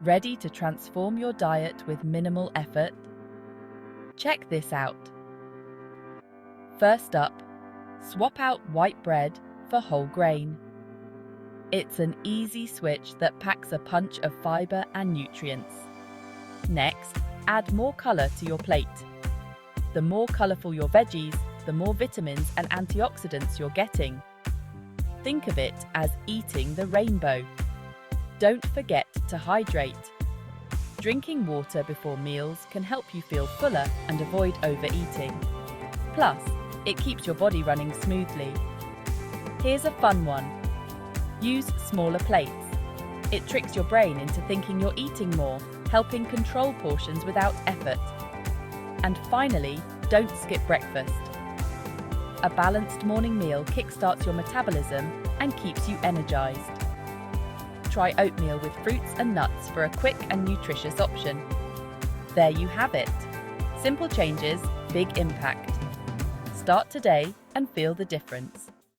Ready to transform your diet with minimal effort? Check this out. First up, swap out white bread for whole grain. It's an easy switch that packs a punch of fiber and nutrients. Next, add more color to your plate. The more colorful your veggies, the more vitamins and antioxidants you're getting. Think of it as eating the rainbow. Don't forget to hydrate. Drinking water before meals can help you feel fuller and avoid overeating. Plus, it keeps your body running smoothly. Here's a fun one. Use smaller plates. It tricks your brain into thinking you're eating more, helping control portions without effort. And finally, don't skip breakfast. A balanced morning meal kickstarts your metabolism and keeps you energized. Try oatmeal with fruits and nuts for a quick and nutritious option. There you have it. Simple changes, big impact. Start today and feel the difference.